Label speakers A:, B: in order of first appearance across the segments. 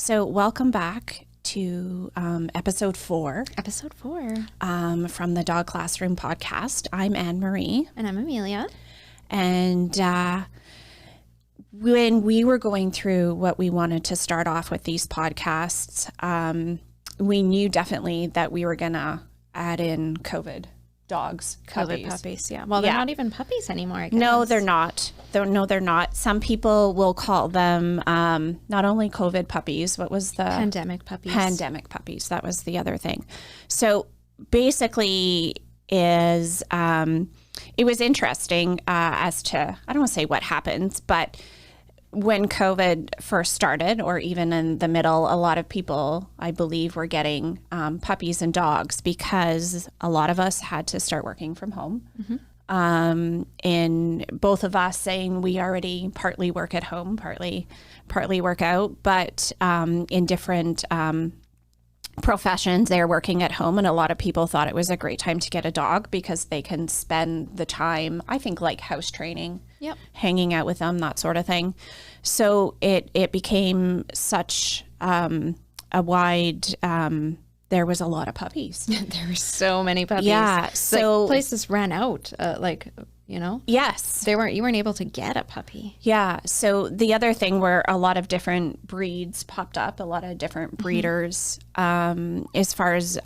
A: So welcome back to episode 4.
B: Episode 4.
A: From the Dog Classroom podcast. I'm Anne-Marie.
B: And I'm Amelia.
A: And when we were going through what we wanted to start off with these podcasts, we knew definitely that we were going to add in COVID dogs.
B: COVID puppies, yeah. Well, they're not even puppies anymore, I guess.
A: No, they're not. No, they're not. Some people will call them not only COVID puppies, what was the...
B: Pandemic puppies.
A: Pandemic puppies. That was the other thing. So basically is, it was interesting as to, I don't want to say what happens, but when COVID first started, or even in the middle, a lot of people, I believe, were getting puppies and dogs because a lot of us had to start working from home. Mm-hmm. And both of us saying we already partly work at home, partly work out, but in different professions, they're working at home. And a lot of people thought it was a great time to get a dog because they can spend the time, I think, like house training, hanging out with them, that sort of thing. So it became such a wide, there was a lot of puppies.
B: There were so many puppies.
A: Yeah. So
B: like, places ran out,
A: Yes.
B: you weren't able to get a puppy.
A: Yeah. So the other thing were a lot of different breeds popped up, a lot of different breeders, as far as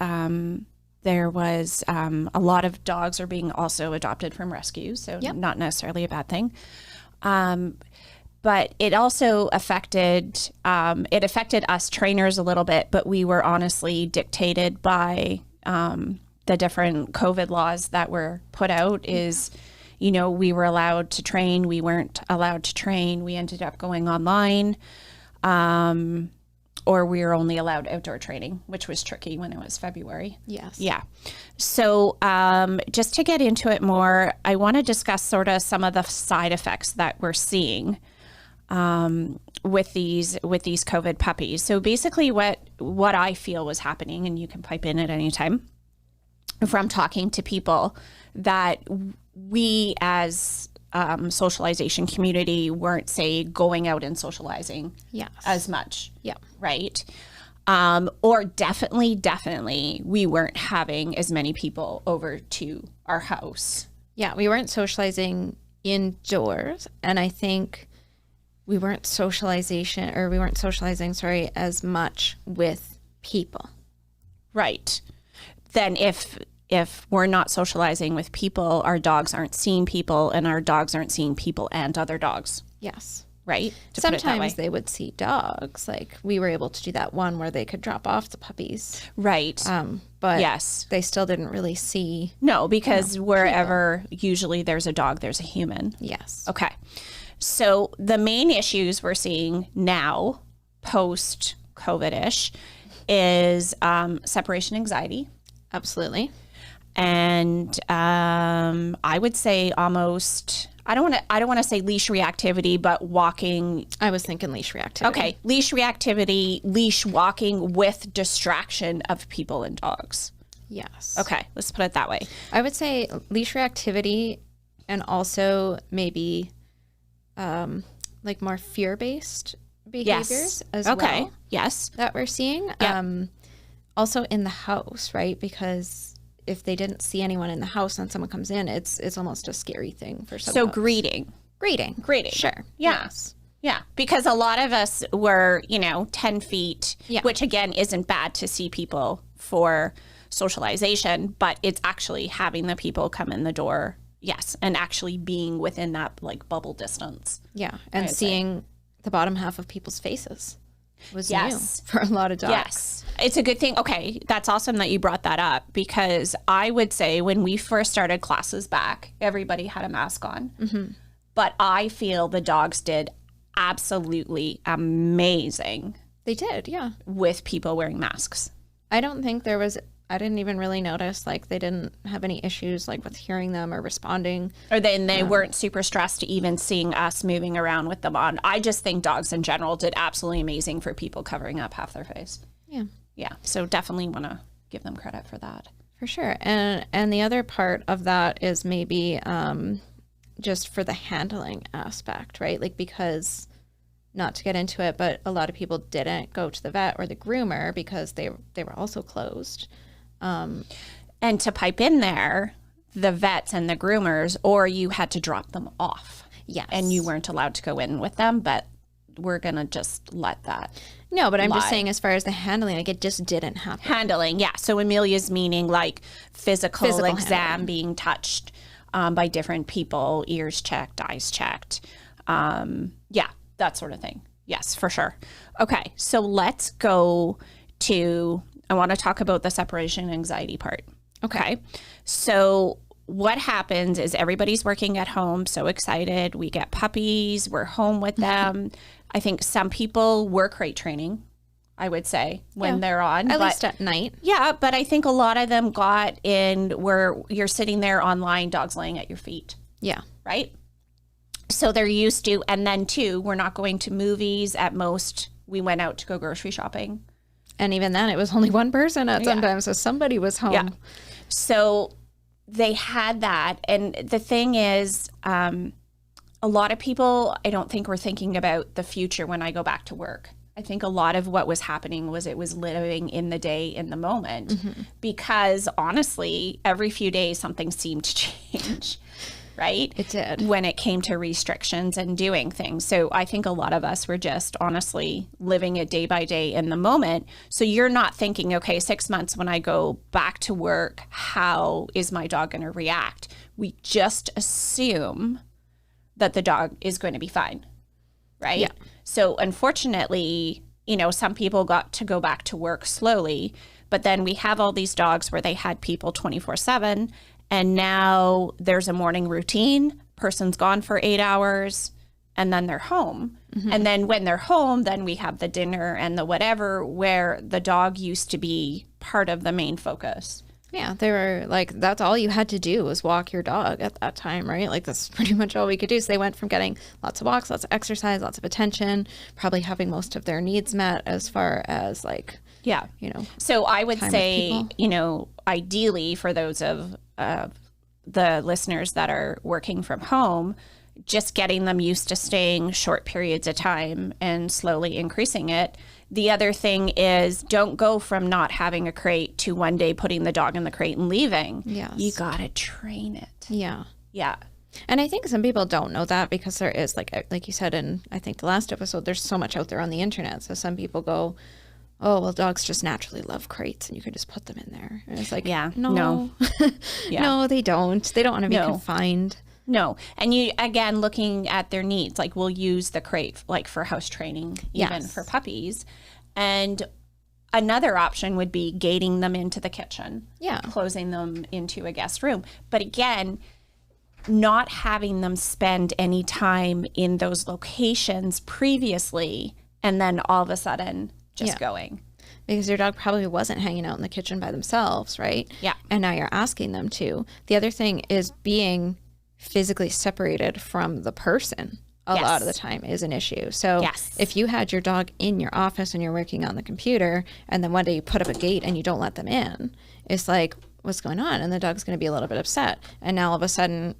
A: there was a lot of dogs are being also adopted from rescues. So not necessarily a bad thing. But it also affected us trainers a little bit, but we were honestly dictated by the different COVID laws that were put out is, we were allowed to train. We weren't allowed to train. We ended up going online, or we were only allowed outdoor training, which was tricky when it was February.
B: Yes.
A: Yeah. So just to get into it more, I want to discuss sort of some of the side effects that we're seeing with these COVID puppies. So basically what I feel was happening, and you can pipe in at any time, from talking to people, that we as socialization community weren't, say, going out and socializing as much. Yeah. Right. Or definitely we weren't having as many people over to our house.
B: Yeah. We weren't socializing indoors. And I think we weren't socializing, as much with people.
A: Right. Then if we're not socializing with people, our dogs aren't seeing people, and our dogs aren't seeing people and other dogs.
B: Yes.
A: Right?
B: Sometimes they would see dogs. Like, we were able to do that one where they could drop off the puppies.
A: Right.
B: But
A: yes,
B: they still didn't really see.
A: No, because wherever usually there's a dog, there's a human.
B: Yes.
A: Okay. So the main issues we're seeing now, post-COVID-ish, is separation anxiety.
B: Absolutely.
A: And I would say almost, I don't want to say leash reactivity, but walking.
B: I was thinking leash reactivity.
A: Okay. Leash reactivity, leash walking with distraction of people and dogs.
B: Yes.
A: Okay. Let's put it that way.
B: I would say leash reactivity, and also maybe like more fear-based behaviors as well.
A: Yes.
B: That we're seeing.
A: Yep.
B: Also in the house, right? Because if they didn't see anyone in the house and someone comes in, it's almost a scary thing for some.
A: So
B: dogs.
A: Greeting.
B: Sure.
A: Yeah.
B: Yes.
A: Yeah. Because a lot of us were, 10 feet,
B: Yeah.
A: which again isn't bad to see people for socialization, but it's actually having the people come in the door. Yes. And actually being within that like bubble distance.
B: Yeah. And seeing the bottom half of people's faces was new
A: Yes.
B: for a lot of dogs.
A: Yes. It's a good thing. Okay. That's awesome that you brought that up, because I would say when we first started classes back, everybody had a mask on. Mm-hmm. But I feel the dogs did absolutely amazing.
B: They did. Yeah.
A: With people wearing masks.
B: I don't think I didn't even really notice, like, they didn't have any issues, like, with hearing them or responding.
A: Or then they weren't super stressed even seeing us moving around with them on. I just think dogs in general did absolutely amazing for people covering up half their face.
B: Yeah.
A: Yeah. So definitely want to give them credit for that.
B: For sure. And the other part of that is maybe just for the handling aspect, right? Like, because not to get into it, but a lot of people didn't go to the vet or the groomer because they were also closed.
A: And to pipe in there, the vets and the groomers, or you had to drop them off.
B: Yes.
A: And you weren't allowed to go in with them, but we're going to just let that
B: No, but I'm just
A: lie.
B: saying as far as the handling, like it just didn't happen.
A: Handling, yeah. So Amelia's meaning like physical exam
B: handling.
A: being touched by different people, ears checked, eyes checked. Yeah, that sort of thing. Yes, for sure. Okay, so let's go to, I want to talk about the separation anxiety part. Okay. So what happens is everybody's working at home, so excited. We get puppies, we're home with them. I think some people work crate training, I would say, when they're on.
B: At least at night.
A: Yeah, but I think a lot of them got in where you're sitting there online, dogs laying at your feet,
B: Yeah.
A: right? So they're used to, and then too, we're not going to movies at most. We went out to go grocery shopping.
B: And even then, it was only one person at sometimes, so somebody was home.
A: Yeah. So they had that. And the thing is, a lot of people, I don't think were thinking about the future when I go back to work. I think a lot of what was happening was it was living in the day, in the moment, because honestly, every few days something seemed to change, right?
B: It did.
A: When it came to restrictions and doing things. So I think a lot of us were just honestly living it day by day in the moment. So you're not thinking, okay, 6 months when I go back to work, how is my dog going to react? We just assume that the dog is going to be fine, right?
B: Yeah.
A: So unfortunately, you know, some people got to go back to work slowly, but then we have all these dogs where they had people 24/7, and now there's a morning routine, person's gone for 8 hours, and then they're home. And then when they're home, then we have the dinner and the whatever, where the dog used to be part of the main focus.
B: Yeah, they were like, that's all you had to do was walk your dog at that time, right? Like, that's pretty much all we could do. So they went from getting lots of walks, lots of exercise, lots of attention, probably having most of their needs met as far as, like,
A: Yeah.
B: you know.
A: So I would
B: time with
A: say,
B: people.
A: you know, ideally for those of the listeners that are working from home, just getting them used to staying short periods of time and slowly increasing it. The other thing is don't go from not having a crate to one day putting the dog in the crate and leaving.
B: Yes.
A: You got to train it.
B: Yeah.
A: Yeah.
B: And I think some people don't know that because there is, like you said in, I think, the last episode, there's so much out there on the internet. So some people go, oh, well, dogs just naturally love crates and you can just put them in there. And it's like,
A: Yeah.
B: no.
A: No. Yeah.
B: No, they don't. They don't want to be
A: No.
B: confined.
A: No. And you, again, looking at their needs, like we'll use the crate like for house training, even
B: Yes.
A: for puppies. And another option would be gating them into the kitchen,
B: Yeah.
A: closing them into a guest room. But again, not having them spend any time in those locations previously and then all of a sudden just
B: Yeah.
A: going.
B: Because your dog probably wasn't hanging out in the kitchen by themselves, right?
A: Yeah.
B: And now you're asking them to. The other thing is being physically separated from the person a
A: Yes.
B: lot of the time is an issue. So
A: Yes.
B: if you had your dog in your office and you're working on the computer and then one day you put up a gate and you don't let them in, it's like, what's going on? And the dog's going to be a little bit upset. And now all of a sudden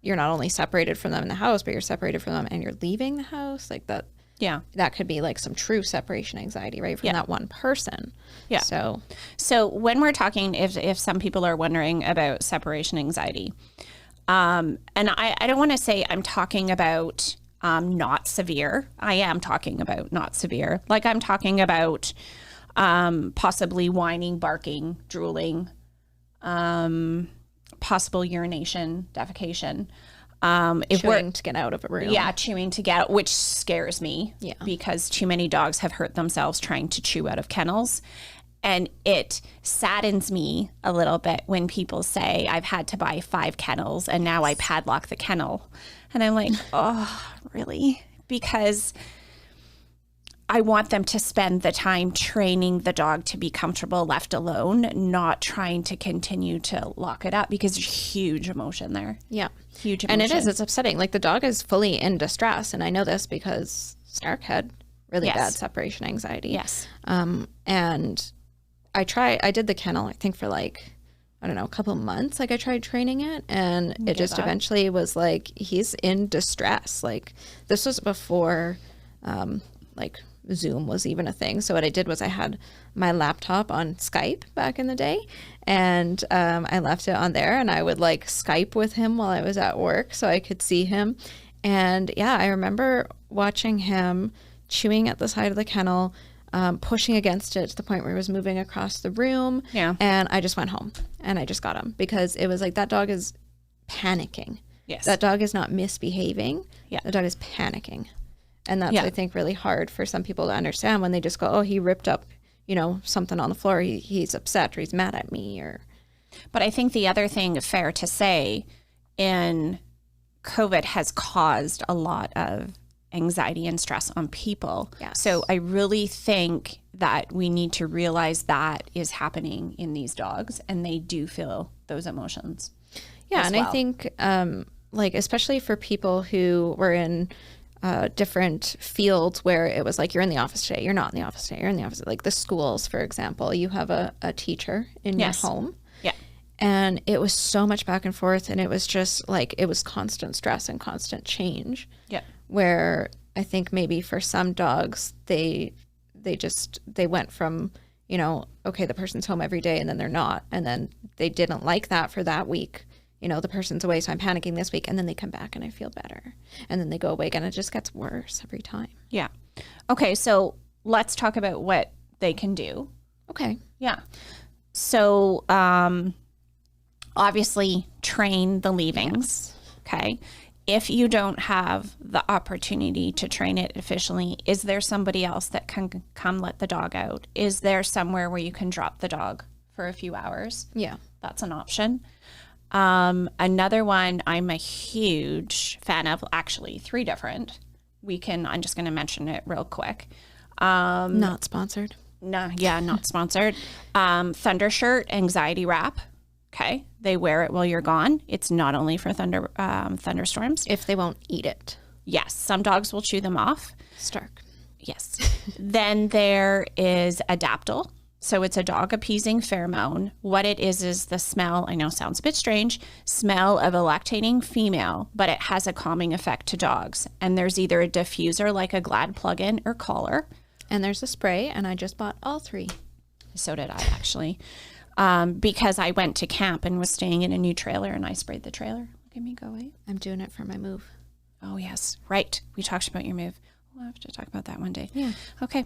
B: you're not only separated from them in the house, but you're separated from them and you're leaving the house. Like
A: Yeah.
B: that could be like some true separation anxiety, right? From that one person.
A: Yeah. So when we're talking, if some people are wondering about separation anxiety, and I don't want to say I'm talking about not severe. I am talking about not severe. Like I'm talking about possibly whining, barking, drooling, possible urination, defecation.
B: Chewing to get out of a room.
A: Yeah, chewing to get out, which scares me.
B: Yeah.
A: Because too many dogs have hurt themselves trying to chew out of kennels. And it saddens me a little bit when people say, I've had to buy 5 kennels and now I padlock the kennel. And I'm like, oh, really? Because I want them to spend the time training the dog to be comfortable left alone, not trying to continue to lock it up because there's huge emotion there.
B: Yeah.
A: Huge emotion.
B: And it's upsetting. Like the dog is fully in distress. And I know this because Stark had really
A: Yes.
B: bad separation anxiety.
A: Yes.
B: And I did the kennel, I think for like, I don't know, a couple of months. Like I tried training it and it just
A: up.
B: eventually was like, he's in distress. Like this was before like Zoom was even a thing. So what I did was I had my laptop on Skype back in the day, and I left it on there, and I would like Skype with him while I was at work so I could see him. And yeah, I remember watching him chewing at the side of the kennel, pushing against it to the point where he was moving across the room.
A: Yeah.
B: And I just went home and I just got him, because it was like, that dog is panicking.
A: Yes.
B: That dog is not misbehaving.
A: Yeah.
B: The dog is panicking. And that's, I think, really hard for some people to understand when they just go, oh, he ripped up, something on the floor. He's upset, or he's mad at me, or.
A: But I think the other thing fair to say in COVID has caused a lot of anxiety and stress on people.
B: Yes.
A: So I really think that we need to realize that is happening in these dogs, and they do feel those emotions.
B: Yeah. And
A: well.
B: I think, especially for people who were in different fields where it was like, you're in the office today, you're not in the office today, you're in the office. Like the schools, for example, you have a teacher in your home.
A: Yeah.
B: And it was so much back and forth, and it was just like, it was constant stress and constant change.
A: Yeah.
B: Where I think maybe for some dogs, they went from, okay, the person's home every day and then they're not. And then they didn't like that for that week. The person's away, so I'm panicking this week. And then they come back and I feel better. And then they go away again. It just gets worse every time.
A: Yeah. Okay, so let's talk about what they can do.
B: Okay.
A: Yeah. So obviously train the leavings. Yes. Okay. If you don't have the opportunity to train it efficiently, is there somebody else that can come let the dog out? Is there somewhere where you can drop the dog for a few hours?
B: Yeah.
A: That's an option. Another one I'm a huge fan of, actually 3 different. I'm just going to mention it real quick.
B: Not sponsored.
A: No, yeah, not sponsored. Thunder shirt, anxiety wrap. Okay. They wear it while you're gone. It's not only for thunderstorms.
B: If they won't eat it.
A: Yes. Some dogs will chew them off.
B: Stark.
A: Yes. Then there is Adaptil. So it's a dog appeasing pheromone. What it is the smell, I know sounds a bit strange, smell of a lactating female, but it has a calming effect to dogs. And there's either a diffuser like a Glad plug-in or collar.
B: And there's a spray, and I just bought all 3.
A: So did I, actually. Because I went to camp and was staying in a new trailer, and I sprayed the trailer. Look at me go away.
B: I'm doing it for my move.
A: Oh, yes. Right. We talked about your move. We'll have to talk about that one day.
B: Yeah.
A: Okay.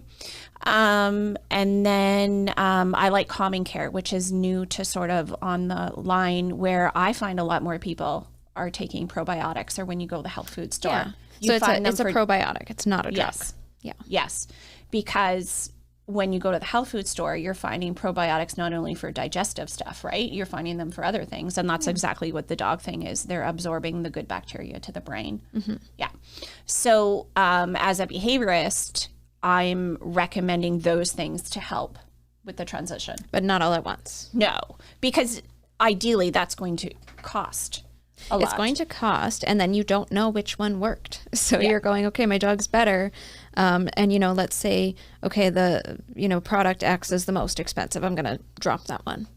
A: And then I like calming care, which is new to sort of on the line, where I find a lot more people are taking probiotics, or when you go to the health food store.
B: Yeah. So it's a probiotic. It's not a drug.
A: Yes. Yeah. Yes. Because when you go to the health food store, you're finding probiotics not only for digestive stuff, right? You're finding them for other things. And that's exactly what the dog thing is. They're absorbing the good bacteria to the brain. Mm-hmm. Yeah. So as a behaviorist, I'm recommending those things to help with the transition.
B: But not all at once.
A: No, because ideally that's going to cost a lot.
B: It's going to cost, and then you don't know which one worked. So you're going, okay, my dog's better. And, let's say, okay, the, product X is the most expensive. I'm going to drop that one.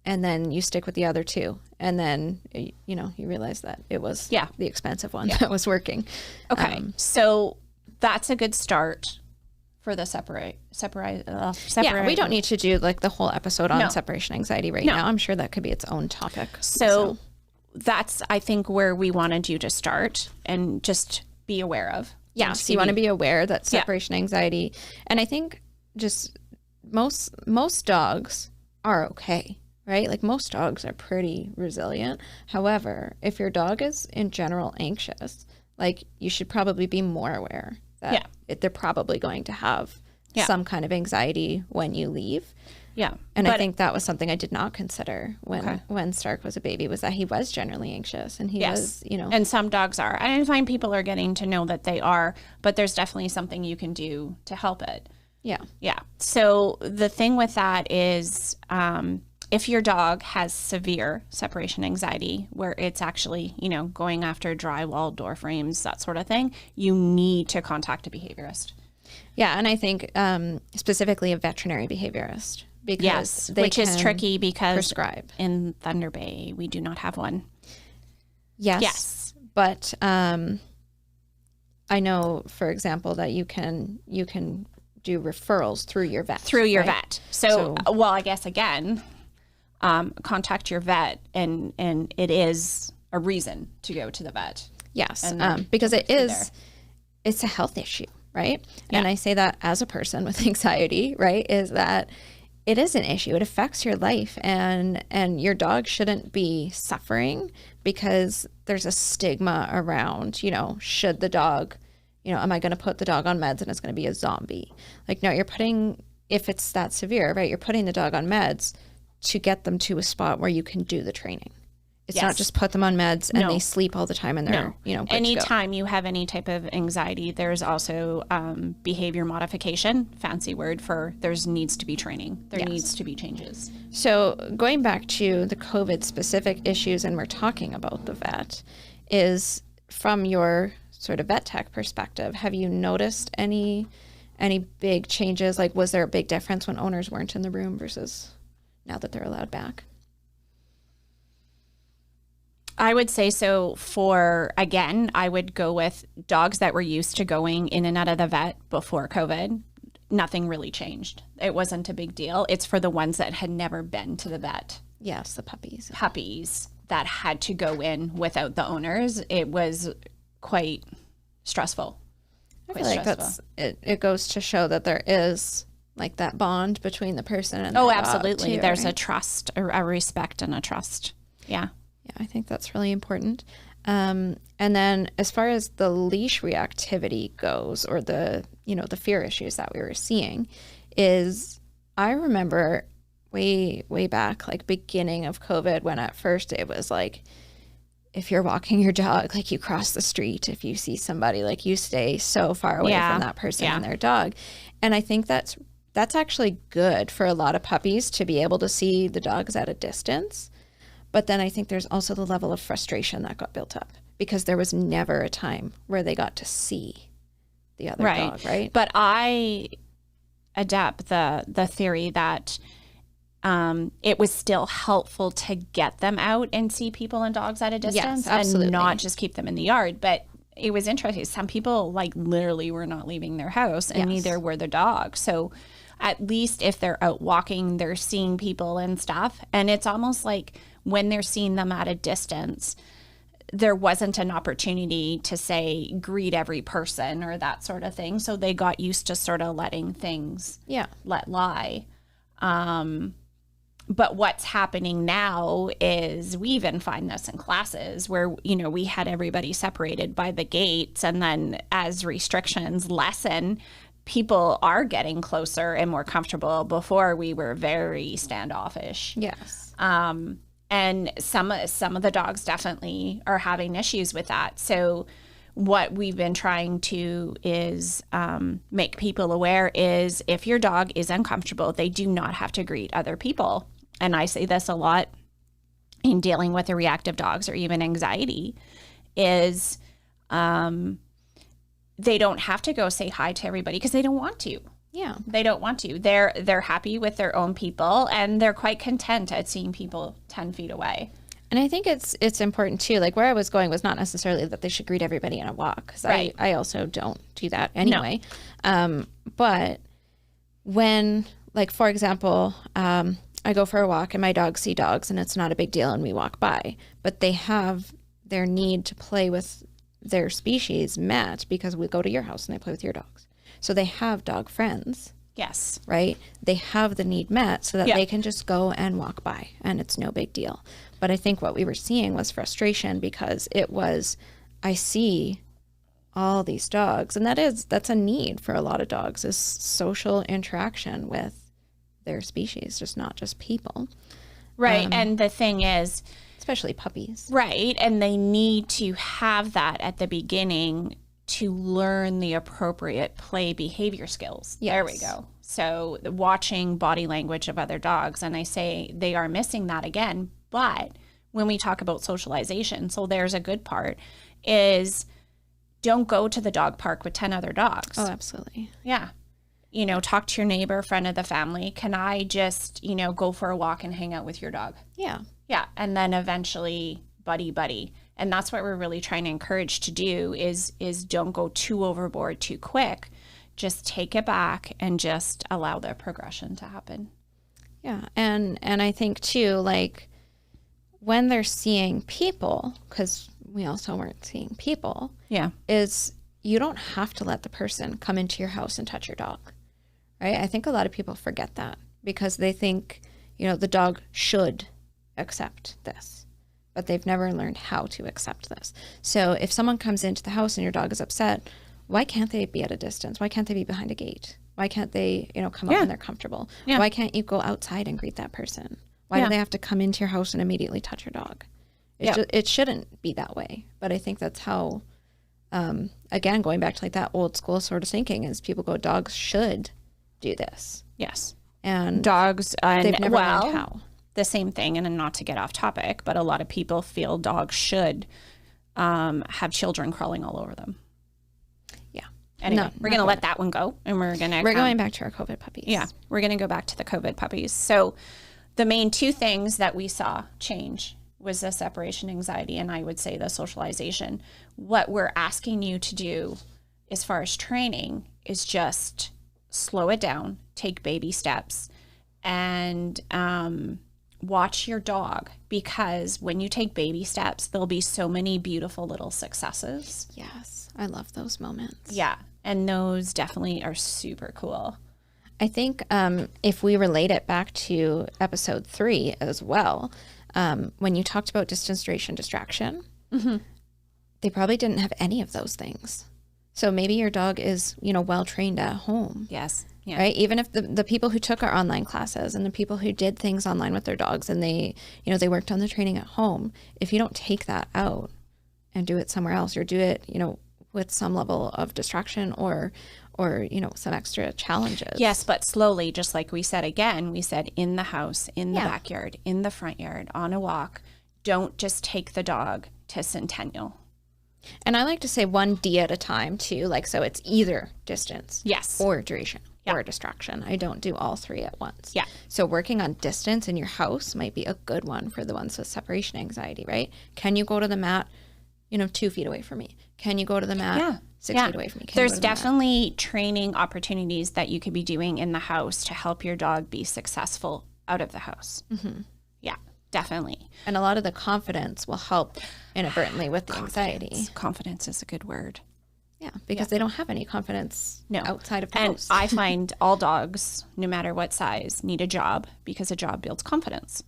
B: And then you stick with the other 2. And then, you realize that it was the expensive one that was working.
A: Okay. So that's a good start for the separate.
B: Yeah, we don't need to do like the whole episode on separation anxiety now. I'm sure that could be its own topic.
A: So that's, I think, where we wanted you to start and just be aware of.
B: Yeah, so you want to be aware that separation anxiety, and I think just most dogs are okay, right? Like most dogs are pretty resilient. However, if your dog is in general anxious, like you should probably be more aware that they're probably going to have some kind of anxiety when you leave.
A: Yeah.
B: And I think that was something I did not consider when Stark was a baby, was that he was generally anxious, and he was,
A: And some dogs are. I find people are getting to know that they are, but there's definitely something you can do to help it.
B: Yeah.
A: Yeah. So the thing with that is if your dog has severe separation anxiety, where it's actually, going after drywall, door frames, that sort of thing, you need to contact a behaviorist.
B: Yeah. And I think specifically a veterinary behaviorist. Because
A: which is tricky because
B: prescribe.
A: In Thunder Bay, we do not have one.
B: Yes. But I I know, for example, that you can do referrals through your vet.
A: Through your
B: right?
A: vet. So, well, I guess again, contact your vet, and it is a reason to go to the vet.
B: Yes, because it's a health issue, right?
A: Yeah.
B: And I say that as a person with anxiety, right? Is that it is an issue. It affects your life, and your dog shouldn't be suffering because there's a stigma around, you know, should the dog, you know, am I going to put the dog on meds and it's going to be a zombie? Like, no, if it's that severe, right, you're putting the dog on meds to get them to a spot where you can do the training. It's not just put them on meds and they sleep all the time and they're, you know, good
A: anytime you have any type of anxiety, there's also behavior modification, fancy word for needs to be training. There needs to be changes.
B: So going back to the COVID specific issues, and we're talking about the vet, is from your sort of vet tech perspective, have you noticed any big changes? Like, was there a big difference when owners weren't in the room versus now that they're allowed back?
A: I would say so. I would go with dogs that were used to going in and out of the vet before COVID. Nothing really changed. It wasn't a big deal. It's for the ones that had never been to the vet.
B: Yes, the puppies.
A: Puppies that had to go in without the owners. It was quite stressful.
B: I feel like it goes to show that there is like that bond between the person and the dog
A: absolutely.
B: too,
A: There's
B: right?
A: a trust, a respect and a trust. Yeah.
B: Yeah, I think that's really important. And then as far as the leash reactivity goes, or the fear issues that we were seeing, is I remember way back, like beginning of COVID, when at first it was like, if you're walking your dog, like you cross the street, if you see somebody, like you stay so far away from that person and their dog. And I think that's actually good for a lot of puppies to be able to see the dogs at a distance. But then I think there's also the level of frustration that got built up because there was never a time where they got to see the other dog, right?
A: But I adapt the theory that it was still helpful to get them out and see people and dogs at a distance, and not just keep them in the yard. But it was interesting. Some people like literally were not leaving their house, and neither were the dogs. So at least if they're out walking, they're seeing people and stuff. And it's almost like when they're seeing them at a distance, there wasn't an opportunity to say greet every person or that sort of thing. So they got used to sort of letting things let lie. But what's happening now is we even find this in classes where, you know, we had everybody separated by the gates, and then as restrictions lessen, people are getting closer and more comfortable. Before, we were very standoffish.
B: Yes.
A: And some of the dogs definitely are having issues with that. So what we've been trying to is make people aware is if your dog is uncomfortable, they do not have to greet other people. And I say this a lot in dealing with the reactive dogs or even anxiety is they don't have to go say hi to everybody because they don't want to.
B: Yeah.
A: They don't want to. They're happy with their own people, and they're quite content at seeing people 10 feet away.
B: And I think it's important too. Like where I was going was not necessarily that they should greet everybody in a walk, because I also don't do that anyway. No. But when, like for example, I go for a walk and my dogs see dogs and it's not a big deal and we walk by, but they have their need to play with their species met because we go to your house and they play with your dogs. So they have dog friends.
A: Yes.
B: Right? They have the need met so that they can just go and walk by and it's no big deal. But I think what we were seeing was frustration because it was, I see all these dogs, and that's a need for a lot of dogs, is social interaction with their species, just not just people.
A: Right. And the thing is,
B: especially puppies. Right.
A: And they need to have that at the beginning to learn the appropriate play behavior skills. Yes. There we go. So watching body language of other dogs, and I say they are missing that again. But when we talk about socialization, so there's a good part, is don't go to the dog park with 10 other dogs.
B: Oh, absolutely.
A: Yeah. You know, talk to your neighbor, friend of the family. Can I just, go for a walk and hang out with your dog?
B: Yeah.
A: Yeah. And then eventually buddy. And that's what we're really trying to encourage to do is don't go too overboard too quick. Just take it back and just allow the progression to happen.
B: Yeah. And I think too, like when they're seeing people, because we also weren't seeing people, is you don't have to let the person come into your house and touch your dog, right? I think a lot of people forget that because they think, you know, the dog should accept this, but they've never learned how to accept this. So if someone comes into the house and your dog is upset, why can't they be at a distance? Why can't they be behind a gate? Why can't they, you know, come up when they're comfortable? Why can't you go outside and greet that person? Why do they have to come into your house and immediately touch your dog? It shouldn't be that way. But I think that's how, again, going back to like that old school sort of thinking is people go, dogs should do this.
A: Yes.
B: And
A: dogs,
B: they've never learned how.
A: The same thing, and not to get off topic, but a lot of people feel dogs should have children crawling all over them. Yeah. Anyway, we're going to let that one go, and we're going
B: back to our COVID puppies.
A: Yeah, we're going to go back to the COVID puppies. So the main two things that we saw change was the separation anxiety, and I would say the socialization. What we're asking you to do as far as training is just slow it down, take baby steps, and watch your dog, because when you take baby steps, there'll be so many beautiful little successes.
B: Yes, I love those moments.
A: Yeah, and those definitely are super cool.
B: I think if we relate it back to episode 3 as well, when you talked about distance, duration, distraction, they probably didn't have any of those things. So maybe your dog is, you know, well trained at home.
A: Yes. Yeah.
B: Right. Even if the people who took our online classes and the people who did things online with their dogs and they, you know, they worked on the training at home, if you don't take that out and do it somewhere else or do it, you know, with some level of distraction or, you know, some extra challenges.
A: Yes, but slowly, just like we said again, we said in the house, in the backyard, in the front yard, on a walk. Don't just take the dog to Centennial.
B: And I like to say 1D at a time too. Like, so it's either distance or duration or distraction. I don't do all 3 at once. Yeah. So working on distance in your house might be a good one for the ones with separation anxiety, right? Can you go to the mat, you know, 2 feet away from me? Can you go to the mat 6 feet away from me?
A: There's definitely training opportunities that you could be doing in the house to help your dog be successful out of the house. Yeah, definitely.
B: And a lot of the confidence will help inadvertently with the anxiety.
A: Confidence is a good word.
B: Yeah, because they don't have any confidence outside of the house.
A: And I find all dogs, no matter what size, need a job because a job builds confidence.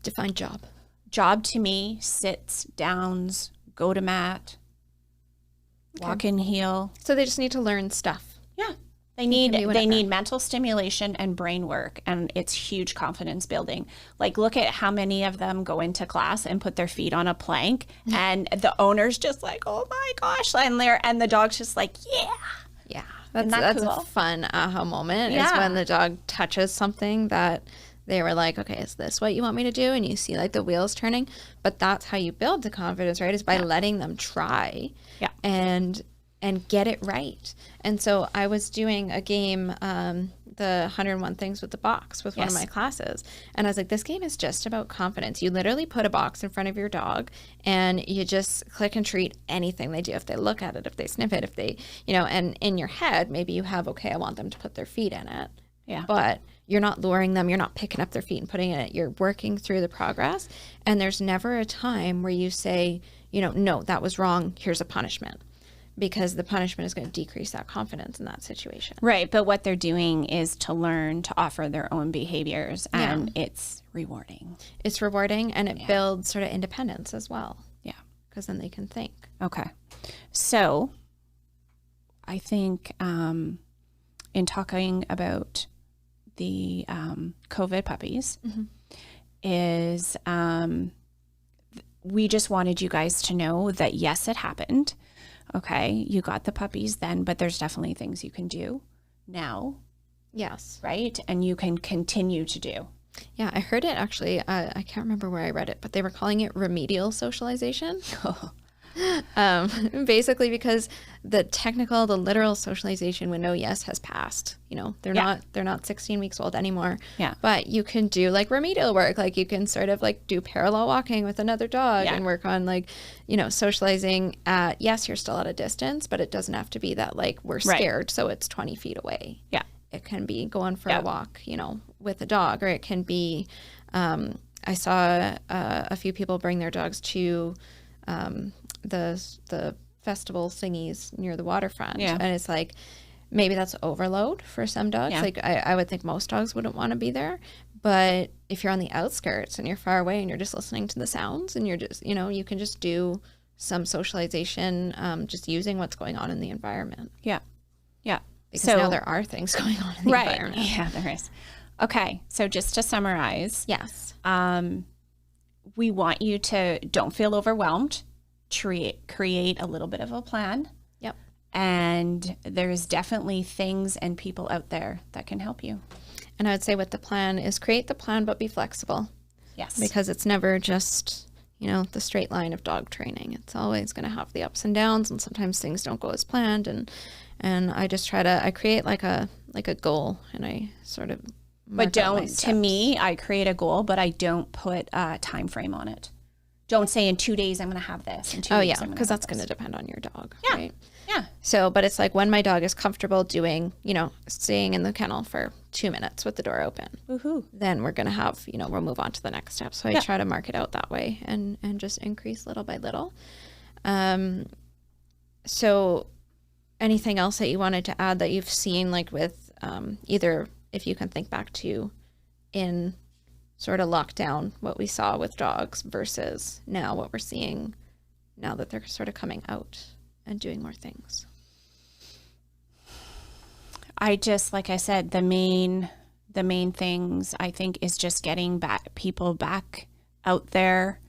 B: Define job.
A: Job to me, sits, downs, go to mat, walk in heel.
B: So they just need to learn stuff.
A: Yeah. They need mental stimulation and brain work, and it's huge confidence building. Like, look at how many of them go into class and put their feet on a plank, and the owner's just like, "Oh my gosh!" and the dog's just like, "Yeah."
B: That's
A: cool?
B: a fun aha moment. Is when the dog touches something that they were like, "Okay, is this what you want me to do?" And you see like the wheels turning. But that's how you build the confidence, right? Is by letting them try, and get it right. And so I was doing a game, the 101 Things with the Box with one of my classes. And I was like, this game is just about confidence. You literally put a box in front of your dog and you just click and treat anything they do. If they look at it, if they sniff it, if they, you know, and in your head, maybe you have, okay, I want them to put their feet in it. Yeah. But you're not luring them. You're not picking up their feet and putting it in it. You're working through the progress. And there's never a time where you say, you know, no, that was wrong. Here's a punishment. Because the punishment is going to decrease that confidence in that situation.
A: Right. But what they're doing is to learn to offer their own behaviors, and it's rewarding.
B: It's rewarding, and it builds sort of independence as well. Yeah. Because then they can think.
A: Okay. So I think in talking about the COVID puppies is we just wanted you guys to know that, yes, it happened. Okay, you got the puppies then, but there's definitely things you can do now.
B: Yes.
A: Right? And you can continue to do.
B: Yeah, I heard it actually. I can't remember where I read it, but they were calling it remedial socialization. Basically because the literal socialization window, yes, has passed. You know, they're not 16 weeks old anymore.
A: Yeah.
B: But you can do like remedial work. Like you can sort of like do parallel walking with another dog and work on like, you know, socializing at, yes, you're still at a distance, but it doesn't have to be that like we're scared. So it's 20 feet away.
A: Yeah. It
B: can be going for a walk, you know, with a dog, or it can be, I saw a few people bring their dogs to the festival thingies near the waterfront.
A: Yeah.
B: And it's like, maybe that's overload for some dogs.
A: Yeah.
B: Like I would think most dogs wouldn't want to be there. But if you're on the outskirts and you're far away and you're just listening to the sounds and you're just, you know, you can just do some socialization, just using what's going on in the environment.
A: Yeah. Yeah.
B: Because now there are things going on in the environment.
A: Yeah, there is. Okay. So just to summarize.
B: Yes.
A: We want you to don't feel overwhelmed. Create a little bit of a plan.
B: Yep.
A: And there's definitely things and people out there that can help you.
B: And I would say with the plan is create the plan, but be flexible.
A: Yes.
B: Because it's never just, you know, the straight line of dog training. It's always going to have the ups and downs, and sometimes things don't go as planned. And I just try to, I create like a goal, and I sort of,
A: but don't, to me, I create a goal, but I don't put a time frame on it. Don't say in 2 days I'm going to have this. In 2 weeks,
B: because that's going to depend on your dog.
A: Yeah.
B: Right?
A: Yeah.
B: So, but it's like when my dog is comfortable doing, you know, staying in the kennel for 2 minutes with the door open,
A: woohoo,
B: then we're going to have, you know, we'll move on to the next step. So I try to mark it out that way and just increase little by little. So anything else that you wanted to add that you've seen, like with either, if you can think back to in sort of lockdown, what we saw with dogs versus now what we're seeing now that they're sort of coming out and doing more things?
A: I just, like I said, the main things I think is just getting people back out there.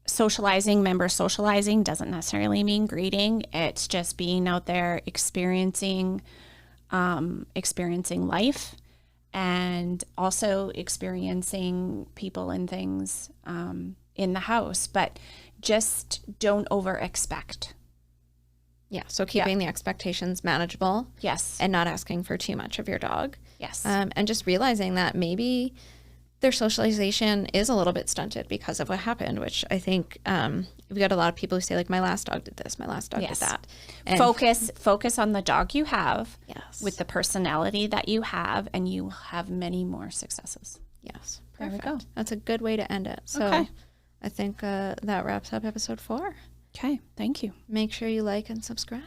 A: Socializing, socializing doesn't necessarily mean greeting. It's just being out there, experiencing life, and also experiencing people and things in the house, but just don't over expect.
B: Yeah. So keeping the expectations manageable.
A: Yes.
B: And not asking for too much of your dog.
A: Yes.
B: And just realizing that maybe their socialization is a little bit stunted because of what happened, which I think we got a lot of people who say like, my last dog did this, my last dog did that. And
A: focus on the dog you have, with the
B: Yes.
A: personality that you have, and you have many more successes.
B: Yes.
A: There we
B: Perfect.
A: go.
B: That's a good way to end it. So
A: Okay.
B: I think that wraps up episode 4.
A: Okay. Thank you.
B: Make sure you like and subscribe.